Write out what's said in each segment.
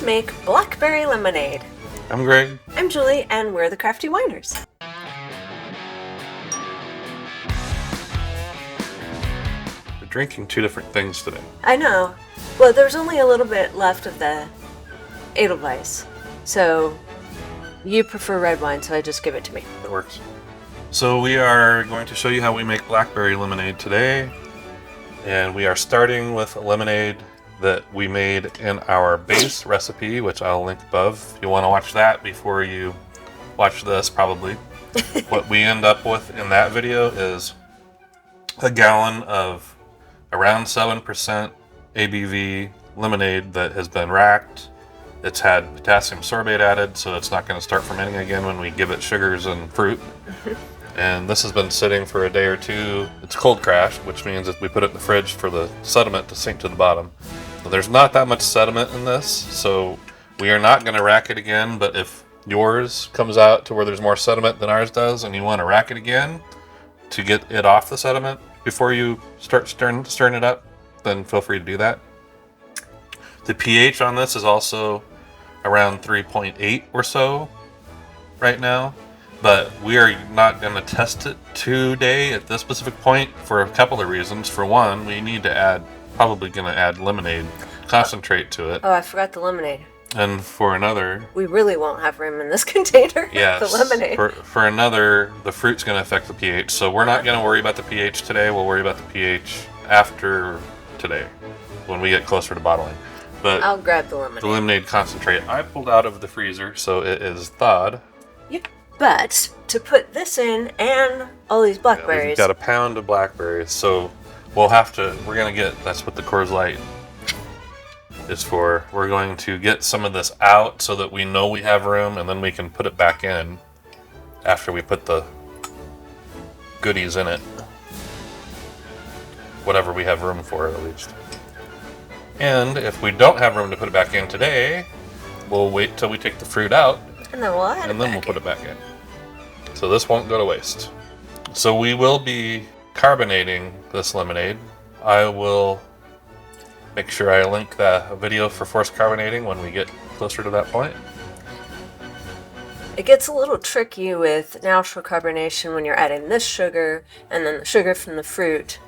Let's make blackberry lemonade. I'm Greg. I'm Julie, and we're the Crafty Winers. We're drinking two different things today. I know. Well, there's only a little bit left of the Edelweiss, so you prefer red wine, so I just give it to me. It works. So we are going to show you how we make blackberry lemonade today. And we are starting with a lemonade that we made in our base recipe, which I'll link above if you want to watch that before you watch this, probably. What we end up with in that video is a gallon of around 7% ABV lemonade that has been racked. It's had potassium sorbate added, so it's not going to start fermenting again when we give it sugars and fruit. And this has been sitting for a day or two. It's cold crashed, which means that we put it in the fridge for the sediment to sink to the bottom. So there's not that much sediment in this, so we are not going to rack it again, but if yours comes out to where there's more sediment than ours does and you want to rack it again to get it off the sediment before you start stirring it up, then feel free to do that. The pH on this is also around 3.8 or so right now. But we are not going to test it today at this specific point for a couple of reasons. For one, we need to probably going to add lemonade concentrate to it. Oh, I forgot the lemonade. And for another... We really won't have room in this container. Yes. The lemonade. For another, the fruit's going to affect the pH. So we're not going to worry about the pH today. We'll worry about the pH after today when we get closer to bottling. But I'll grab the lemonade. The lemonade concentrate I pulled out of the freezer, so it is thawed. Yep. But to put this in and all these blackberries. We've got a pound of blackberries, so we're going to get, that's what the Coors Light is for. We're going to get some of this out so that we know we have room, and then we can put it back in after we put the goodies in it. Whatever we have room for, at least. And if we don't have room to put it back in today, we'll wait till we take the fruit out. And then we'll put it back in. So this won't go to waste. So we will be carbonating this lemonade. I will make sure I link the video for forced carbonating when we get closer to that point. It gets a little tricky with natural carbonation when you're adding this sugar and then the sugar from the fruit.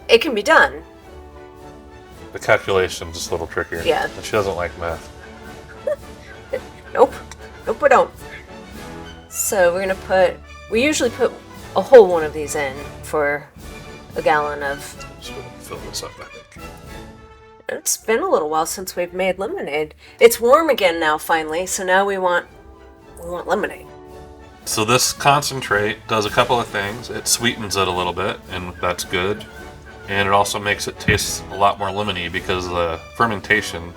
It can be done. The calculation's just a little trickier. Yeah. She doesn't like math. Nope, we don't. So we usually put a whole one of these in for a gallon of... So we'll fill this up, I think. It's been a little while since we've made lemonade. It's warm again now, finally, so now we want lemonade. So this concentrate does a couple of things. It sweetens it a little bit, and that's good. And it also makes it taste a lot more lemony because the fermentation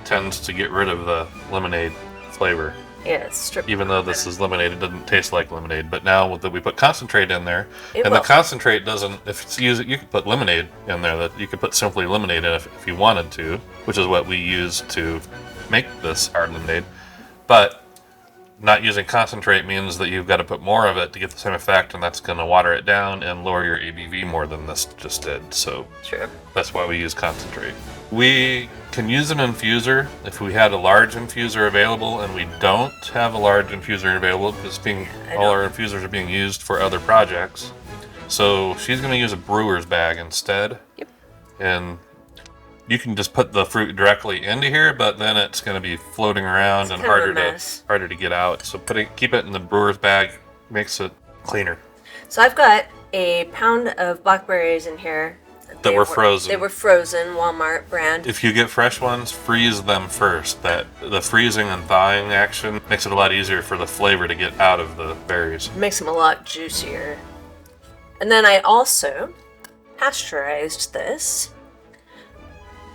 tends to get rid of the lemonade flavor. Yeah, it's stripped. Even though this is lemonade, it doesn't taste like lemonade. But now that we put concentrate in there, the concentrate doesn't. If it's used, you could put lemonade in there. That you could put simply lemonade in if you wanted to, which is what we use to make this hard lemonade. But not using concentrate means that you've got to put more of it to get the same effect, and that's going to water it down and lower your ABV more than this just did. So sure. That's why we use concentrate. We can use an infuser if we had a large infuser available, and we don't have a large infuser available because all our infusers are being used for other projects. So she's going to use a brewer's bag instead. Yep. And you can just put the fruit directly into here, but then it's going to be floating around and harder to get out. So keep it in the brewer's bag makes it cleaner. So I've got a pound of blackberries in here. That were frozen. They were frozen, Walmart brand. If you get fresh ones, freeze them first. The freezing and thawing action makes it a lot easier for the flavor to get out of the berries. It makes them a lot juicier. And then I also pasteurized this,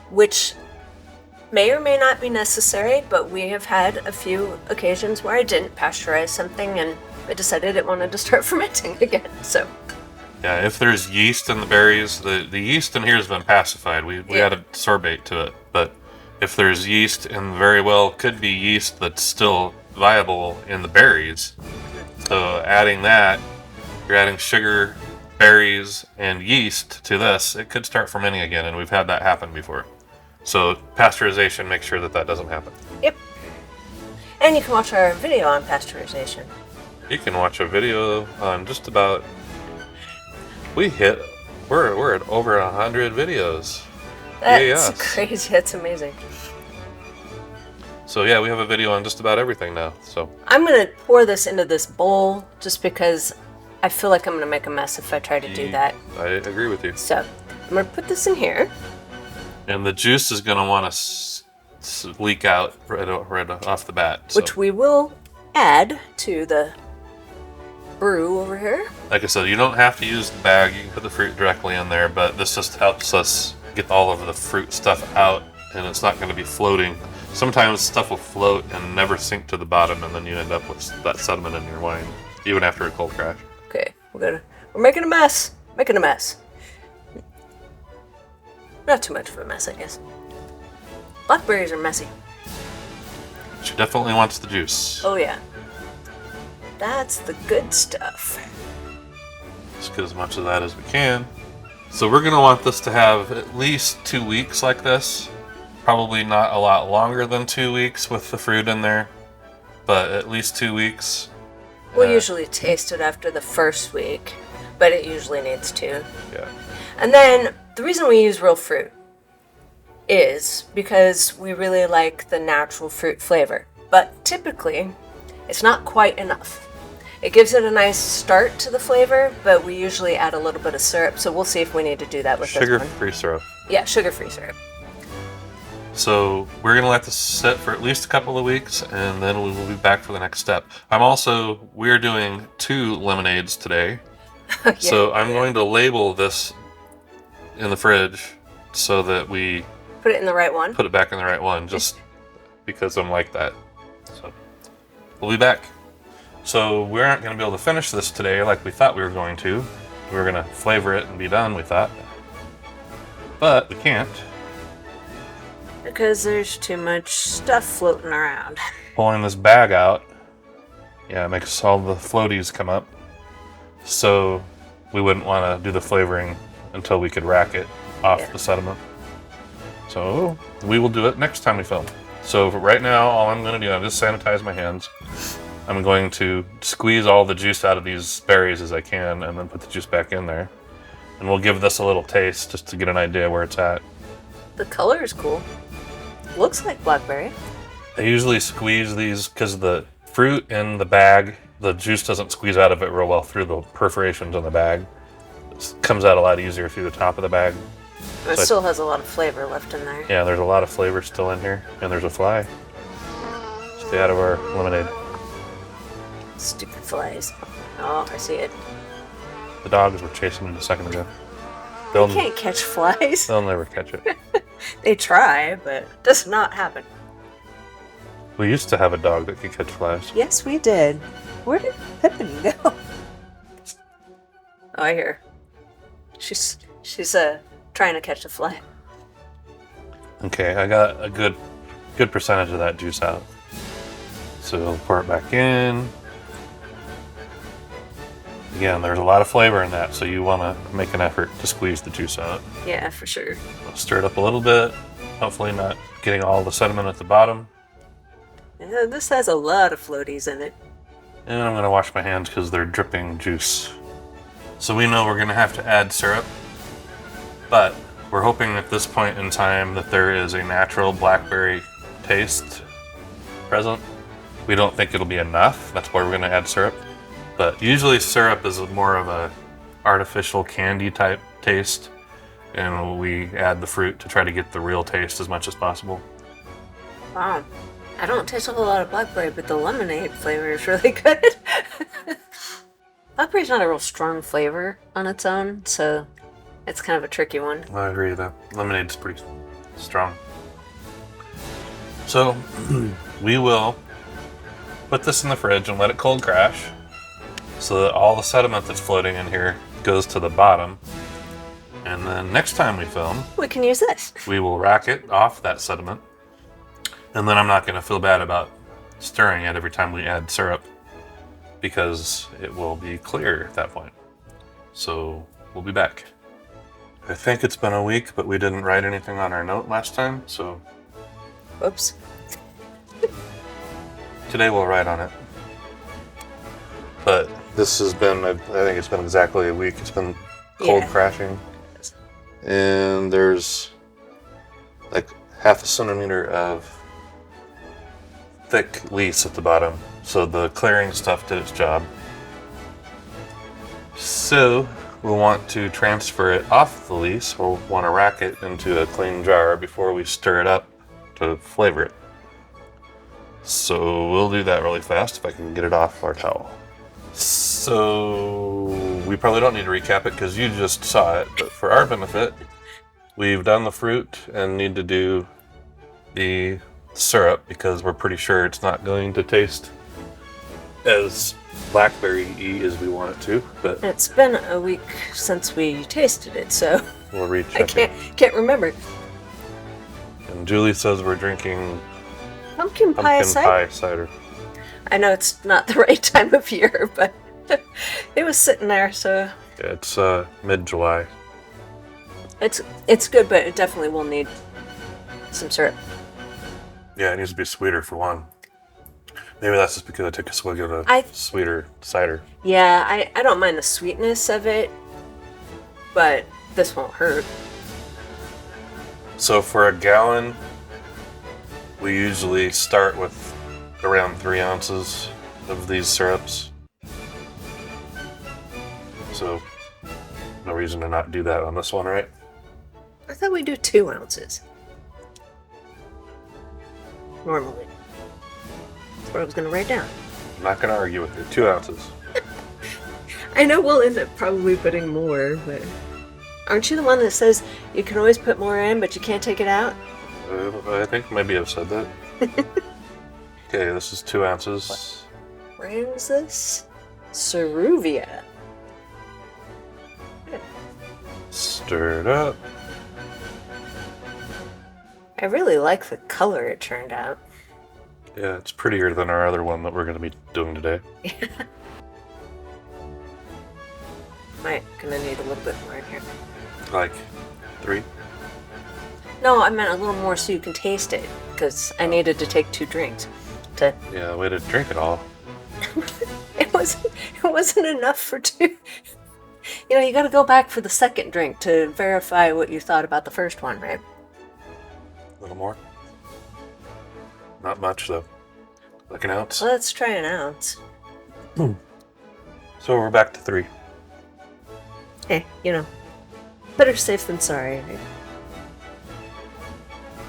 which may or may not be necessary, but we have had a few occasions where I didn't pasteurize something and I decided it wanted to start fermenting again. So yeah, if there's yeast in the berries, the yeast in here has been pacified. We added sorbate to it, but if there's yeast, and very well could be yeast that's still viable in the berries, so adding that, you're adding sugar, berries, and yeast to this, it could start fermenting again, and we've had that happen before. So pasteurization, make sure that that doesn't happen. Yep. And you can watch our video on pasteurization. You can watch a video on just about. We're at over 100 videos. That's Yes. crazy. That's amazing. So yeah, we have a video on just about everything now. So I'm gonna pour this into this bowl just because I feel like I'm gonna make a mess if I try to do that. I agree with you. So I'm gonna put this in here. And the juice is going to want to leak out right off the bat. So. Which we will add to the brew over here. Like I said, you don't have to use the bag. You can put the fruit directly in there, but this just helps us get all of the fruit stuff out, and it's not going to be floating. Sometimes stuff will float and never sink to the bottom, and then you end up with that sediment in your wine, even after a cold crash. Okay, we're making a mess. Making a mess. Not too much of a mess, I guess. Blackberries are messy. She definitely wants the juice. Oh yeah. That's the good stuff. Let's get as much of that as we can. So we're going to want this to have at least 2 weeks like this. Probably not a lot longer than 2 weeks with the fruit in there, but at least 2 weeks. We'll usually taste it after the first week, but it usually needs to. Yeah. And then the reason we use real fruit is because we really like the natural fruit flavor. But typically, it's not quite enough. It gives it a nice start to the flavor, but we usually add a little bit of syrup, so we'll see if we need to do that with this one. Sugar-free syrup. Yeah, sugar-free syrup. So we're going to let this sit for at least a couple of weeks, and then we will be back for the next step. We're doing 2 lemonades today. Yeah. So I'm going to label this in the fridge so that we Put it in the right one. put it back in the right one, just because I'm like that. So we'll be back. So we aren't going to be able to finish this today like we thought we were going to. We were going to flavor it and be done, we thought. But we can't. Because there's too much stuff floating around. Pulling this bag out, yeah, it makes all the floaties come up. So we wouldn't want to do the flavoring until we could rack it off the sediment. So we will do it next time we film. So right now, all I'm going to do, I'll just sanitize my hands. I'm going to squeeze all the juice out of these berries as I can, and then put the juice back in there. And we'll give this a little taste just to get an idea where it's at. The color is cool. Looks like blackberry. I usually squeeze these because the fruit in the bag, the juice doesn't squeeze out of it real well through the perforations in the bag. It comes out a lot easier through the top of the bag. It still has a lot of flavor left in there. Yeah, there's a lot of flavor still in here, and there's a fly. Stay out of our lemonade. Stupid flies. Oh, I see it. The dogs were chasing it a second ago. You can't catch flies. They'll never catch it. They try, but it does not happen. We used to have a dog that could catch flies. Yes, we did. Where did Pippin go? Oh, I hear her. She's trying to catch a fly. Okay, I got a good percentage of that juice out. So we'll pour it back in. Again, there's a lot of flavor in that, so you want to make an effort to squeeze the juice out. Yeah, for sure. Stir it up a little bit. Hopefully not getting all the sediment at the bottom. Yeah, this has a lot of floaties in it. And I'm going to wash my hands because they're dripping juice. So we know we're going to have to add syrup. But we're hoping at this point in time that there is a natural blackberry taste present. We don't think it'll be enough. That's why we're going to add syrup. But usually syrup is more of a artificial candy type taste. And we add the fruit to try to get the real taste as much as possible. Wow. I don't taste a whole lot of blackberry, but the lemonade flavor is really good. Blackberry's not a real strong flavor on its own, so it's kind of a tricky one. I agree, the lemonade's pretty strong. So we will put this in the fridge and let it cold crash so that all the sediment that's floating in here goes to the bottom. And then next time we film, we can use this. We will rack it off that sediment. And then I'm not going to feel bad about stirring it every time we add syrup because it will be clear at that point. So we'll be back. I think it's been a week, but we didn't write anything on our note last time, so Whoops. today we'll write on it. But this has been, I think it's been exactly a week. It's been cold crashing. And there's like half a centimeter of thick lease at the bottom. So the clearing stuff did its job. So we'll want to transfer it off the lease. We'll want to rack it into a clean jar before we stir it up to flavor it. So we'll do that really fast if I can get it off our towel. So we probably don't need to recap it because you just saw it, but for our benefit, we've done the fruit and need to do the syrup because we're pretty sure it's not going to taste as blackberry-y as we want it to. But it's been a week since we tasted it, so we'll recheck I can't remember. And Julie says we're drinking pumpkin pie cider. I know it's not the right time of year, but it was sitting there, so Yeah, it's mid-July. it's good, but it definitely will need some syrup. Yeah, it needs to be sweeter for one. Maybe that's just because I took a swig of a sweeter cider. Yeah, I don't mind the sweetness of it, but this won't hurt. So for a gallon, we usually start with around 3 ounces of these syrups. So no reason to not do that on this one, right? I thought we do 2 ounces. Normally. That's what I was going to write down. I'm not going to argue with you. 2 ounces. I know we'll end up probably putting more, but aren't you the one that says you can always put more in, but you can't take it out? I think maybe I've said that. Okay, this is 2 ounces. What brand is this? Ceruvia. Stir it up. I really like the color it turned out. Yeah, it's prettier than our other one that we're going to be doing today. Might gonna need a little bit more in here. Like 3? No, I meant a little more so you can taste it, because I needed to take 2 drinks. Yeah, we had to drink it all. It wasn't enough for 2. You know, you gotta go back for the second drink to verify what you thought about the first one, right? A little more. Not much, though. Like an ounce. Let's try an ounce. So we're back to 3. Hey, you know, better safe than sorry, right?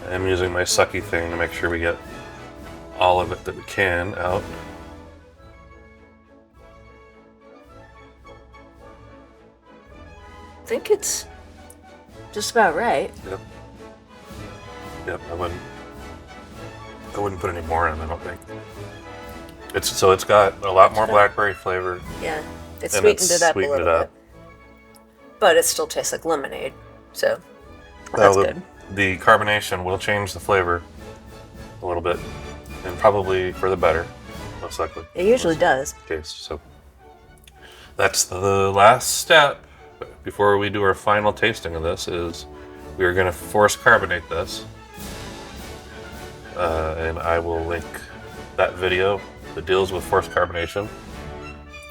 I'm using my sucky thing to make sure we get all of it that we can out. I think it's just about right. Yep, I wouldn't put any more in, I don't think. It's got a lot more blackberry flavor. Yeah, it sweetened it up a little bit. But it still tastes like lemonade, so that's good. The carbonation will change the flavor a little bit, and probably for the better, most likely. It usually does. Case, so that's the last step before we do our final tasting of this. Is we are going to force carbonate this, and I will link that video that deals with forced carbonation.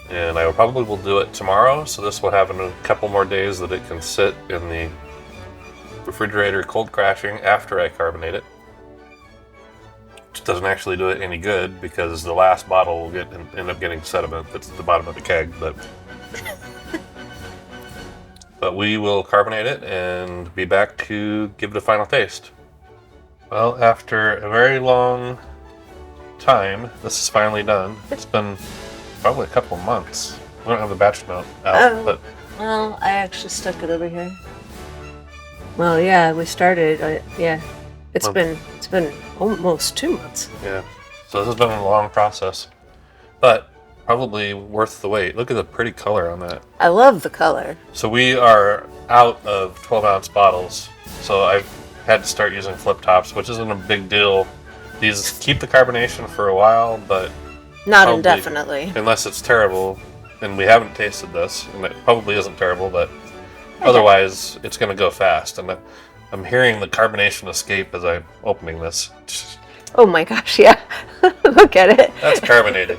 And I probably will do it tomorrow, so this will have a couple more days that it can sit in the refrigerator cold crashing after I carbonate it. Which doesn't actually do it any good because the last bottle will end up getting sediment that's at the bottom of the keg. But we will carbonate it and be back to give it a final taste. Well, after a very long time, this is finally done. It's been probably a couple of months. We don't have the batch note out, but... Well, I actually stuck it over here. Well, yeah, we started, yeah. It's been almost 2 months. Yeah, so this has been a long process, but probably worth the wait. Look at the pretty color on that. I love the color. So we are out of 12-ounce bottles, so I've had to start using flip tops, which isn't a big deal. These keep the carbonation for a while, but not indefinitely. Unless it's terrible, and we haven't tasted this, and it probably isn't terrible, but Otherwise, it's going to go fast. And I'm hearing the carbonation escape as I'm opening this. Oh my gosh, yeah. Look at it. That's carbonated.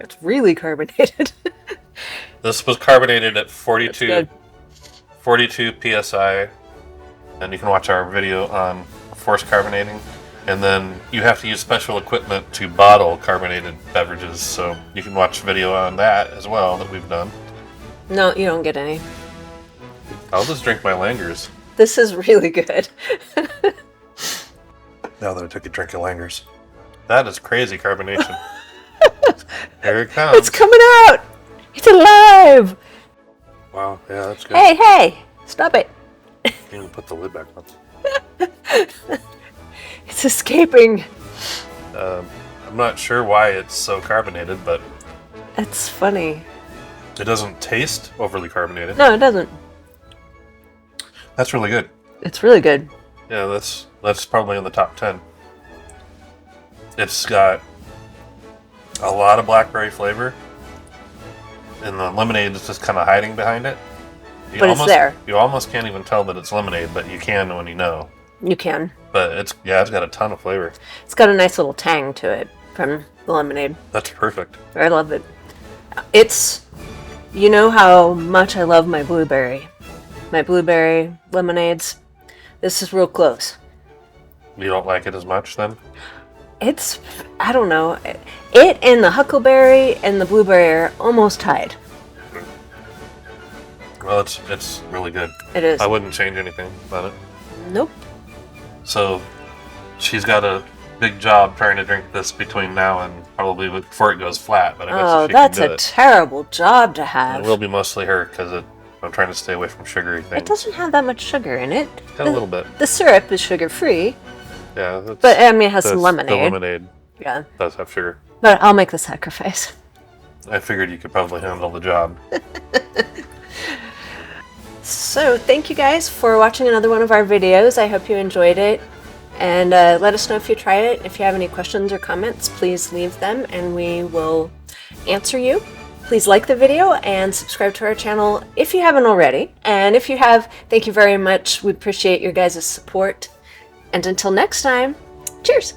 It's really carbonated. This was carbonated at 42 psi, and you can watch our video on forced carbonating. And then you have to use special equipment to bottle carbonated beverages, so you can watch video on that as well that we've done. No, you don't get any. I'll just drink my Langers. This is really good. Now that I took a drink of Langers. That is crazy carbonation. Here it comes. It's coming out! It's alive! Wow, yeah, that's good. Hey! Stop it! You can put the lid back on. It's escaping. I'm not sure why it's so carbonated, but It's funny. it doesn't taste overly carbonated. No, it doesn't. That's really good. It's really good. Yeah, that's probably in the top 10. It's got a lot of blackberry flavor, and the lemonade is just kind of hiding behind it. But it's there. You almost can't even tell that it's lemonade, but you can when you know. You can. But it's got a ton of flavor. It's got a nice little tang to it from the lemonade. That's perfect. I love it. It's, you know how much I love my blueberry lemonades. This is real close. You don't like it as much then? It's, I don't know. It and the huckleberry and the blueberry are almost tied. Well, it's really good. It is. I wouldn't change anything about it. Nope. So, she's got a big job trying to drink this between now and probably before it goes flat. But I guess Oh, if she that's can do a it. terrible job to have. It will be mostly her because I'm trying to stay away from sugary things. It doesn't have that much sugar in it. Got a little bit. The syrup is sugar-free, Yeah. but I mean, it has some The lemonade. lemonade Yeah, does have sugar. but I'll make the sacrifice. I figured you could probably handle the job. So, thank you guys for watching another one of our videos. I hope you enjoyed it. And let us know if you tried it. If you have any questions or comments, please leave them and we will answer you. Please like the video and subscribe to our channel if you haven't already. And if you have, thank you very much. We appreciate your guys' support. And until next time, cheers!